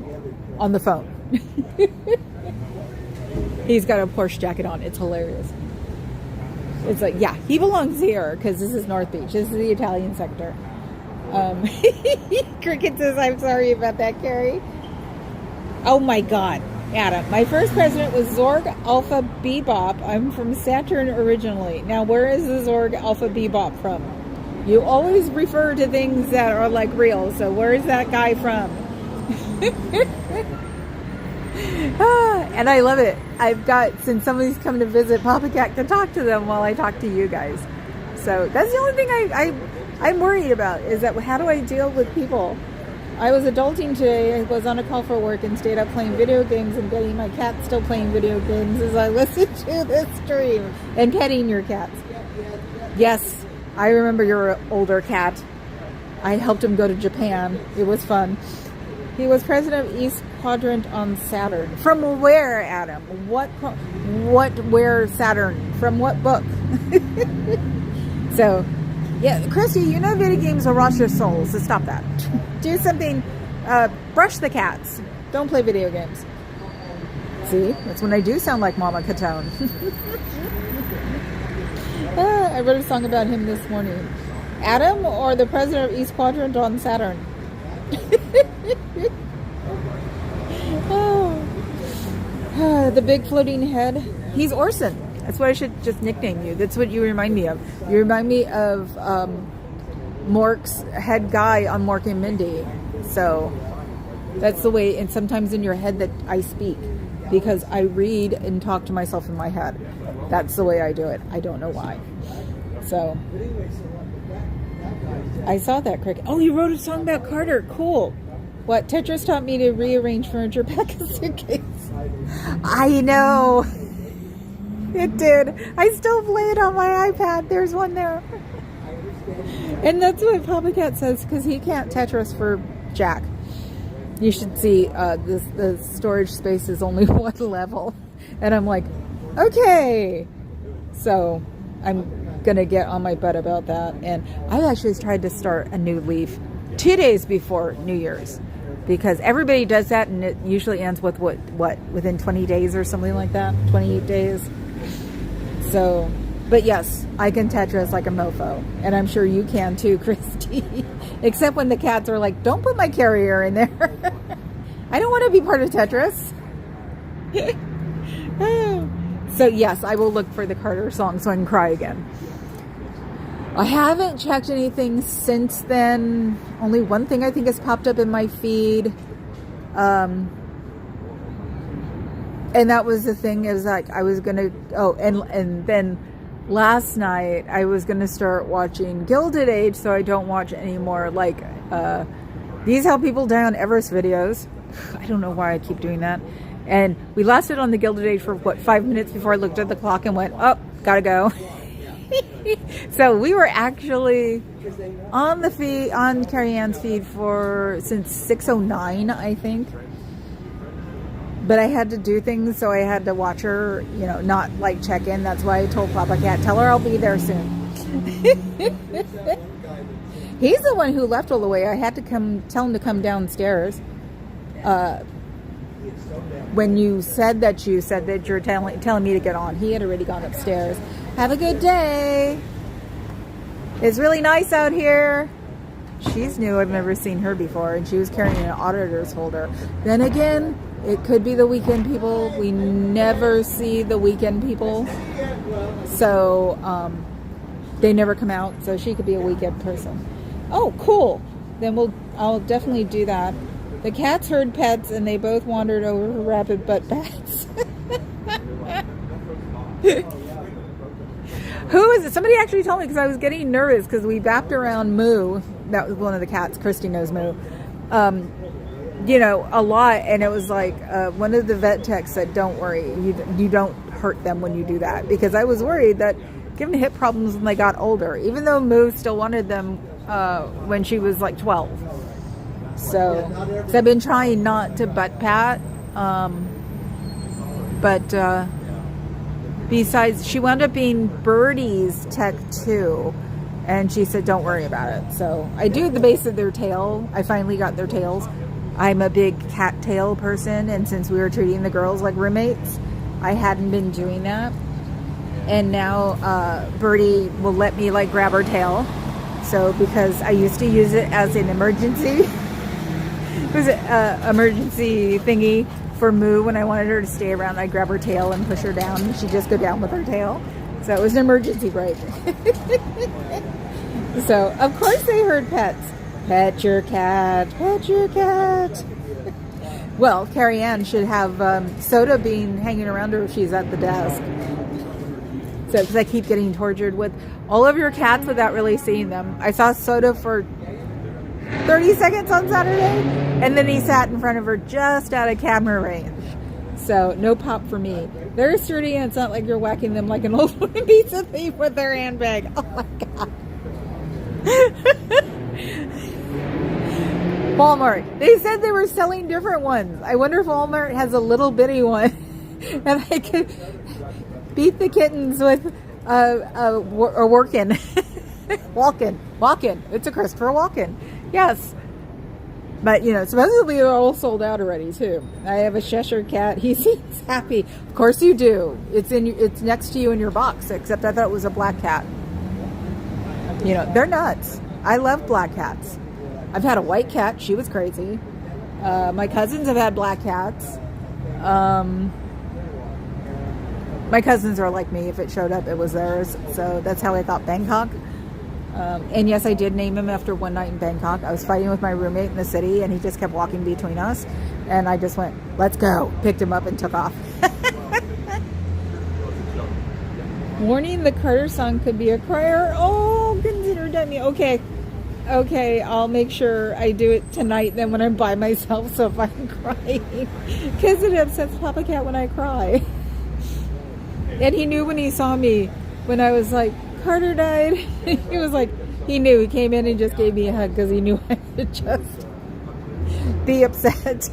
on the phone. He's got a Porsche jacket on. It's hilarious. It's like, yeah, he belongs here because this is North Beach. This is the Italian sector. Cricket says, I'm sorry about that, Carrie. Oh my God, Adam. My first president was Zorg Alpha Bebop. I'm from Saturn originally. Now, where is the Zorg Alpha Bebop from? You always refer to things that are like real. So where is that guy from? And I love it. Since somebody's come to visit Papa Cat, to talk to them while I talk to you guys. So that's the only thing I'm worried about, is that how do I deal with people? I was adulting today. I was on a call for work and stayed up playing video games and getting my cat still playing video games as I listened to this stream and petting your cats. Yes, I remember your older cat. I helped him go to Japan. It was fun. He was president of East Quadrant on Saturn. From where, Adam? Where Saturn? From what book? So, yeah, Christy, video games will rot your soul, so stop that. Do something, brush the cats. Don't play video games. See, that's when I do sound like Mama Catone. I wrote a song about him this morning. Adam or the president of East Quadrant on Saturn? The big floating head. He's Orson. That's what I should just nickname you. That's what you remind me of. You remind me of Mork's head guy on Mork and Mindy. So that's the way, and sometimes in your head that I speak, because I read and talk to myself in my head. That's the way I do it. I don't know why. So I saw that, Cricket. Oh, you wrote a song about Carter. Cool. What? Tetris taught me to rearrange furniture, pack a suitcase. I know. It did. I still play it on my iPad. There's one there. And that's what Papa Cat says, because he can't Tetris for Jack. You should see the storage space is only one level. And I'm like, okay. So I'm going to get on my butt about that. And I actually tried to start a new leaf 2 days before New Year's. Because everybody does that, and it usually ends with what within 20 days or something like that, 28 days. So, but yes, I can Tetris like a mofo, and I'm sure you can too, Christy. Except when the cats are like, "Don't put my carrier in there." I don't want to be part of Tetris. So yes, I will look for the Carter song so I can cry again. I haven't checked anything since then. Only one thing I think has popped up in my feed. And that was the thing, is like I was going to, and then last night I was going to start watching Gilded Age, so I don't watch any more like These How People Die on Everest videos. I don't know why I keep doing that. And we lasted on the Gilded Age for 5 minutes before I looked at the clock and went, oh, gotta go. So we were actually on the feed, on Carrie Ann's feed since 6:09, I think. But I had to do things, so I had to watch her, not like check in. That's why I told Papa Cat, tell her I'll be there soon. He's the one who left all the way. I had to tell him to come downstairs. When you said that you're telling me to get on, he had already gone upstairs. Have a good day. It's really nice out here. She's new. I've never seen her before, and she was carrying an auditor's folder. Then again, it could be the weekend people. We never see the weekend people, so they never come out. So she could be a weekend person. Oh, cool. Then I'll definitely do that. The cats heard pets, and they both wandered over to Rapid Butt Bats. Who is it? Somebody actually told me, because I was getting nervous because we bapped around Moo. That was one of the cats. Christy knows Moo. A lot. And it was like one of the vet techs said, don't worry. You don't hurt them when you do that. Because I was worried that given hip problems when they got older, even though Moo still wanted them when she was like 12. So I've been trying not to butt pat. But besides, she wound up being Birdie's tech too, and she said don't worry about it. So I do the base of their tail. I finally got their tails. I'm a big cat tail person, and since we were treating the girls like roommates, I hadn't been doing that. And now Birdie will let me like grab her tail. So because I used to use it as an emergency emergency thingy for Moo, when I wanted her to stay around, I'd grab her tail and push her down, and she'd just go down with her tail. So it was an emergency break. So, of course they heard pets. Pet your cat, pet your cat. Well, Carrie Ann should have soda bean hanging around her if she's at the desk. So, because I keep getting tortured with all of your cats without really seeing them. I saw Soda for 30 seconds on Saturday, and then he sat in front of her just out of camera range. So no pop for me. They're sturdy, and it's not like you're whacking them like an old pizza thief with their handbag. Oh my god. Walmart. They said they were selling different ones. I wonder if Walmart has a little bitty one and I could beat the kittens with a Workin. Walkin. It's a Christopher Walken. Yes. But, supposedly they're all sold out already, too. I have a Cheshire cat. He seems happy. Of course you do. It's next to you in your box, except I thought it was a black cat. They're nuts. I love black cats. I've had a white cat. She was crazy. My cousins have had black cats. My cousins are like me. If it showed up, it was theirs. So that's how I got Bangkok. And yes, I did name him after one night in Bangkok. I was fighting with my roommate in the city, and he just kept walking between us. And I just went, let's go. Picked him up and took off. Warning, the Carter song could be a crier. Oh, consider dummy. Okay, I'll make sure I do it tonight then when I'm by myself, so if I'm crying. Because it upsets Papa Cat when I cry. And he knew when he saw me, when I was like, Carter died. He was like, he knew. He came in and just gave me a hug because he knew I had just be upset.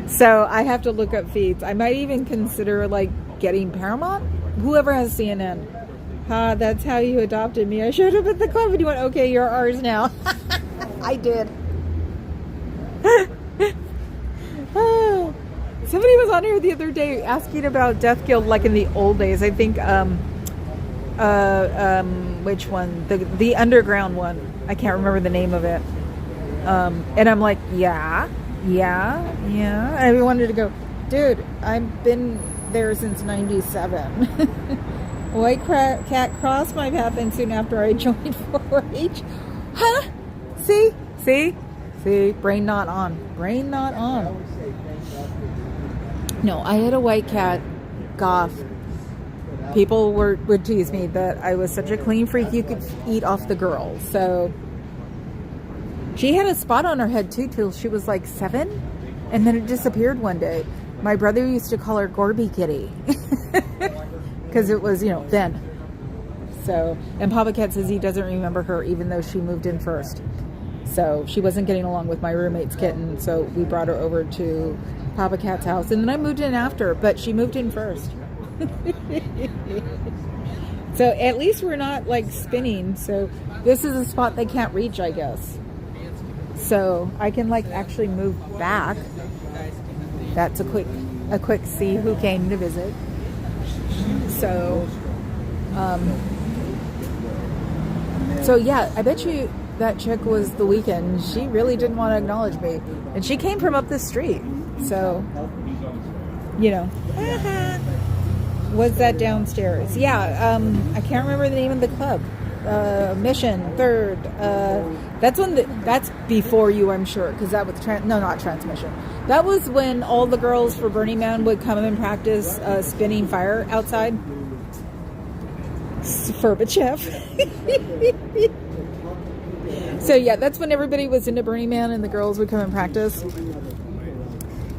So I have to look up feeds. I might even consider like getting Paramount. Whoever has CNN. That's how you adopted me. I showed up at the club and you went, okay, you're ours now. I did. Somebody was on here the other day asking about Death Guild like in the old days. I think which one? The underground one. I can't remember the name of it. And I'm like, yeah. And everyone wanted to go, dude, I've been there since 97. White cat crossed my path and soon after I joined 4-H. Huh? See? Brain not on. No, I had a white cat goth. People would tease me that I was such a clean freak you could eat off the girls. So she had a spot on her head too till she was like 7, and then it disappeared one day. My brother used to call her Gorby Kitty because it was, then. So, and Papa Cat says he doesn't remember her even though she moved in first. So she wasn't getting along with my roommate's kitten, so we brought her over to Papa Cat's house, and then I moved in after, but she moved in first. So at least we're not like spinning. So this is a spot they can't reach, I guess. So I can like actually move back. That's a quick see who came to visit. So yeah, I bet you that chick was the Weeknd. She really didn't want to acknowledge me, and she came from up the street. So was that downstairs? Yeah, I can't remember the name of the club. Mission Third. That's before you, I'm sure, because that was not Transmission. That was when all the girls for Burning Man would come and practice spinning fire outside. Furbachev. So yeah, that's when everybody was into Burning Man, and the girls would come and practice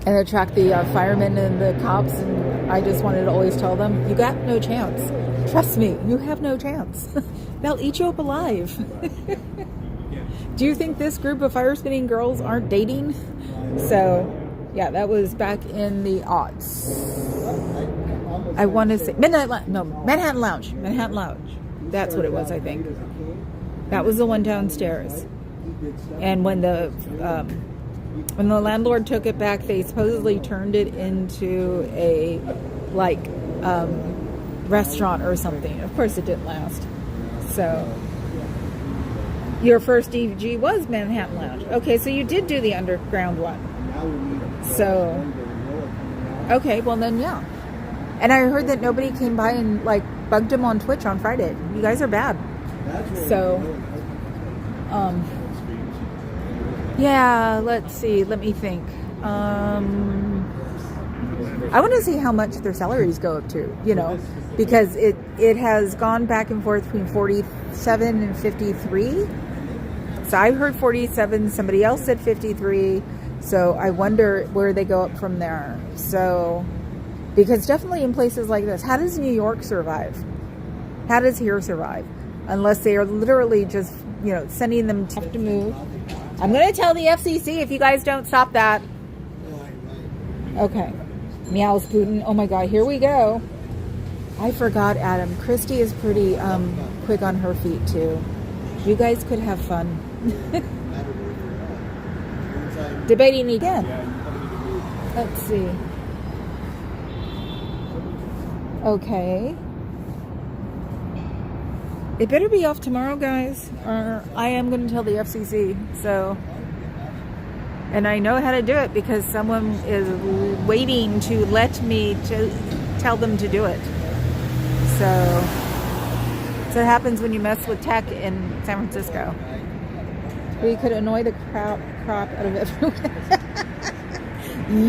and attract the firemen and the cops. And I just wanted to always tell them, you got no chance. Trust me, you have no chance. They'll eat you up alive. Do you think this group of fire spinning girls aren't dating? So yeah, that was back in the aughts. I want to say Manhattan Lounge. That's what it was, I think. That was the one downstairs. And when the landlord took it back, they supposedly turned it into a restaurant or something. Of course, it didn't last. So your first DG was Manhattan Lounge. Okay, so you did do the underground one. So okay, well then yeah. And I heard that nobody came by and bugged him on Twitch on Friday. You guys are bad. So yeah, let's see. Let me think. I want to see how much their salaries go up to, because it has gone back and forth between 47 and 53. So I heard 47. Somebody else said 53. So I wonder where they go up from there. So, because definitely in places like this, how does New York survive? How does here survive? Unless they are literally just, sending them to move. I'm going to tell the FCC if you guys don't stop that. Okay. Meows Putin. Oh my God, here we go. I forgot, Adam. Christy is pretty quick on her feet too. You guys could have fun. Debating again. Let's see. Okay. It better be off tomorrow, guys, or I am going to tell the FCC. So, and I know how to do it because someone is waiting to let me to tell them to do it. So it happens when you mess with tech in San Francisco. We could annoy the crap out of everyone.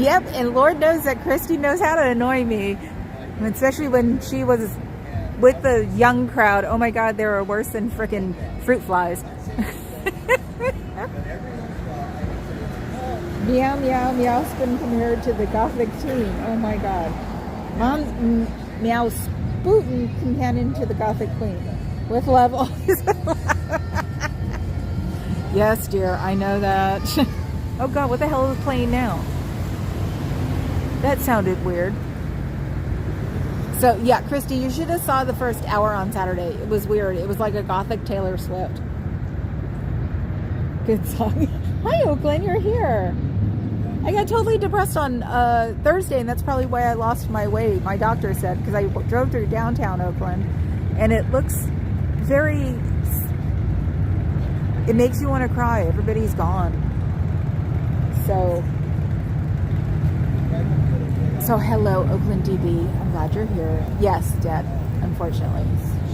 Yep, and Lord knows that Christy knows how to annoy me, especially when she was with the young crowd. Oh my God, they were worse than frickin' fruit flies. Meow, meow, meow, spin compared to the gothic teen. Oh my God. Mom, meow, spootin' companion to the gothic queen. With love, always. Yes, dear, I know that. Oh God, what the hell is playing now? That sounded weird. So yeah, Christy, you should have saw the first hour on Saturday. It was weird. It was like a gothic Taylor Swift. Good song. Hi Oakland, you're here. I got totally depressed on Thursday, and that's probably why I lost my weight. My doctor said, because I drove through downtown Oakland, and it looks very. It makes you want to cry. Everybody's gone. So hello, Oakland DB. I'm glad you're here. Yes, Dad, unfortunately.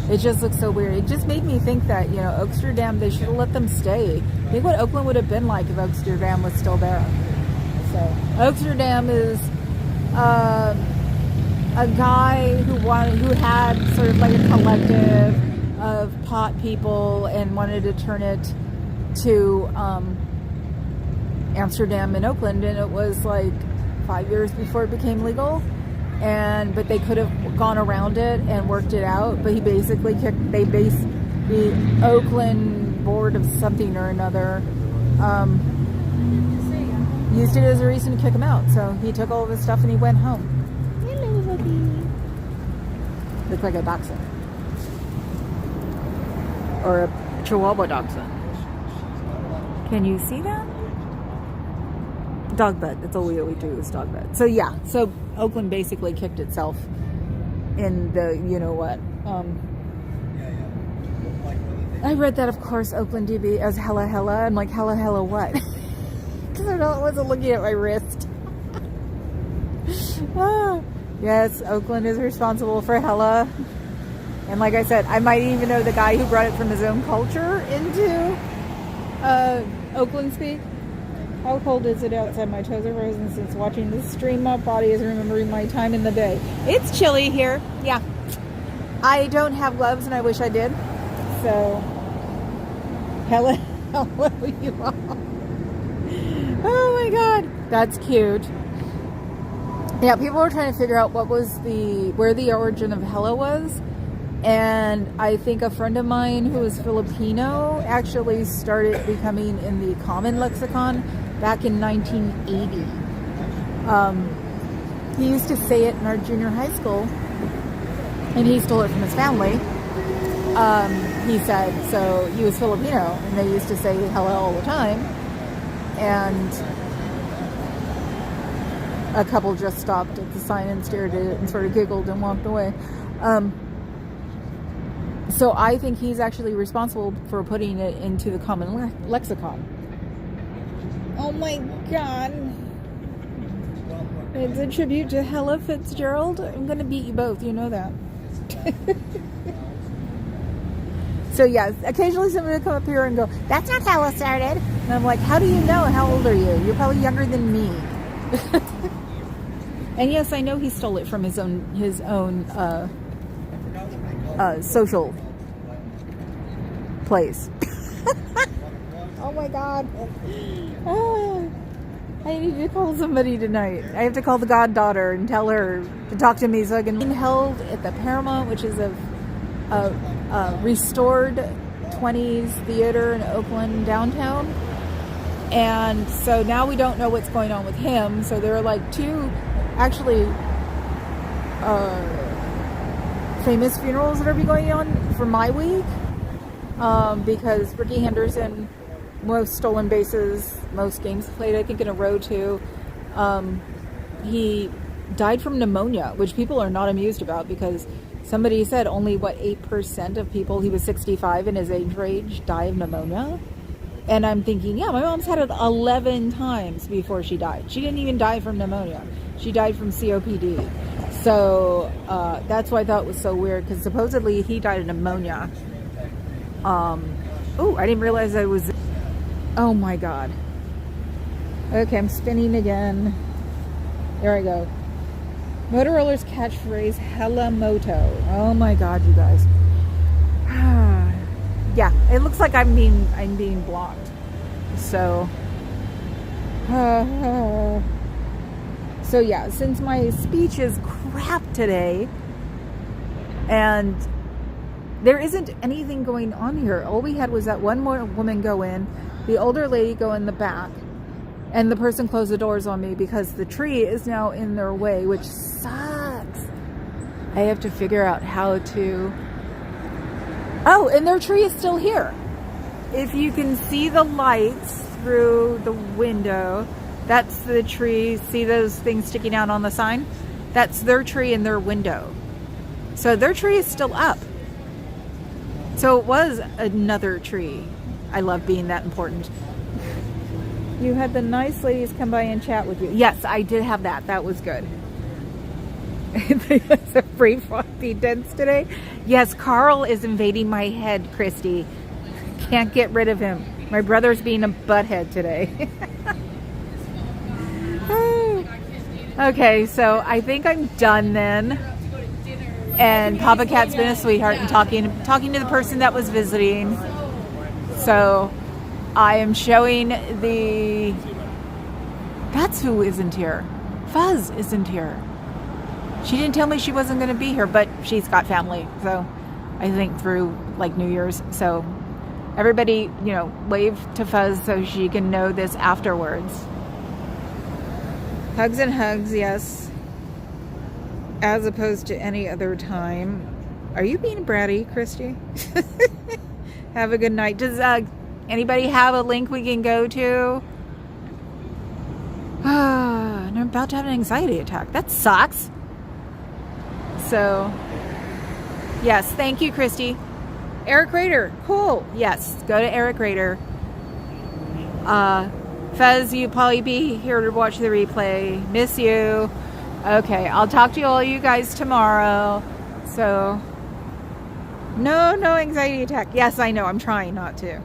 It just looks so weird. It just made me think that, you know, Oaksterdam, they should have let them stay. Think what Oakland would have been like if Oaksterdam was still there. So, Oaksterdam is a guy who had sort of like a collective of pot people and wanted to turn it to Amsterdam and Oakland, and it was like 5 years before it became legal, but they could have gone around it and worked it out. But he basically the Oakland board of something or another used it as a reason to kick him out. So he took all of his stuff and he went home. Hello, Bubby. Looks like a dachshund or a Chihuahua dachshund. Can you see that? Dog bed. That's all we do is dog bed. So yeah, so Oakland basically kicked itself in the, you know what. I read that, of course, Oakland DB as hella hella. I'm like, hella hella what? Because I wasn't looking at my wrist. Yes, Oakland is responsible for hella. And like I said, I might even know the guy who brought it from his own culture into Oakland speak. How cold is it outside? My toes are frozen since watching this stream. My body is remembering my time in the bay. It's chilly here. Yeah. I don't have gloves and I wish I did. So, hello you all. Oh my God. That's cute. Yeah, people were trying to figure out where the origin of hella was. And I think a friend of mine who is Filipino actually started becoming in the common lexicon back in 1980. He used to say it in our junior high school, and he stole it from his family. He said, so he was Filipino, and they used to say hello all the time. And a couple just stopped at the sign and stared at it and sort of giggled and walked away. So I think he's actually responsible for putting it into the common lexicon. Oh my God. It's a tribute to Hella Fitzgerald. I'm going to beat you both. You know that. So yeah, occasionally somebody will come up here and go, that's not how it started. And I'm like, how do you know? How old are you? You're probably younger than me. And yes, I know he stole it from his own social place. Oh my God. I need to call somebody tonight. I have to call the goddaughter and tell her to talk to me so I can. Held at the Paramount, which is a restored 20s theater in Oakland downtown. And so now we don't know what's going on with him. So there are like two actually famous funerals that are going on for my week, because Ricky Henderson, most stolen bases, most games played, I think, in a row too. He died from pneumonia, which people are not amused about, because somebody said only 8% of people, he was 65 in his age range, die of pneumonia. And I'm thinking, yeah, my mom's had it 11 times before she died. She didn't even die from pneumonia. She died from COPD. So that's why I thought it was so weird, because supposedly he died of pneumonia. Oh, I didn't realize I was... Oh my God. Okay, I'm spinning again. There I go. Motorola's catchphrase, hella moto. Oh my God, you guys. Yeah, it looks like I'm being blocked. So, so yeah, since my speech is crap today, and there isn't anything going on here. All we had was that one more woman go in, the older lady go in the back, And the person closed the doors on me because the tree is now in their way, which sucks. I have to figure out how to... Oh, and their tree is still here. If you can see the lights through the window, that's the tree. See those things sticking out on the sign? That's their tree in their window. So their tree is still up. So it was another tree. I love being that important. You had the nice ladies come by and chat with you. Yes, I did have that. That was good. It's a free floppy dense today. Yes, Carl is invading my head, Christy. Can't get rid of him. My brother's being a butthead today. Okay, so I think I'm done then. And Papa Cat's been a sweetheart and talking to the person that was visiting. So I am showing the... That's who isn't here. Fuzz isn't here. She didn't tell me she wasn't going to be here, but she's got family. So I think through like New Year's. So everybody, you know, wave to Fuzz so she can know this afterwards. Hugs and hugs, yes. As opposed to any other time. Are you being bratty, Christy? Have a good night. Does anybody have a link we can go to? I'm about to have an anxiety attack. That sucks. So, yes, thank you, Christy. Eric Rader, cool. Yes, go to Eric Rader. Fez, you probably be here to watch the replay. Miss you. Okay, I'll talk to all you guys tomorrow. So, no anxiety attack. Yes, I know. I'm trying not to.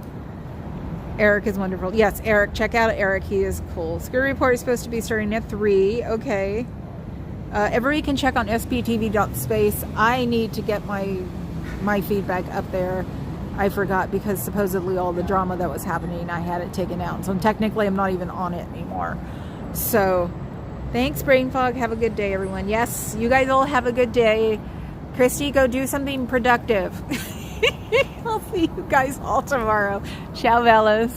Eric is wonderful. Yes, Eric. Check out Eric. He is cool. Screw Report is supposed to be starting at 3. Okay. Everybody can check on sptv.space. I need to get my feedback up there. I forgot because supposedly all the drama that was happening, I had it taken out. So technically I'm not even on it anymore. So thanks, Brain Fog. Have a good day, everyone. Yes, you guys all have a good day. Christy, go do something productive. I'll see you guys all tomorrow. Ciao, Bellas.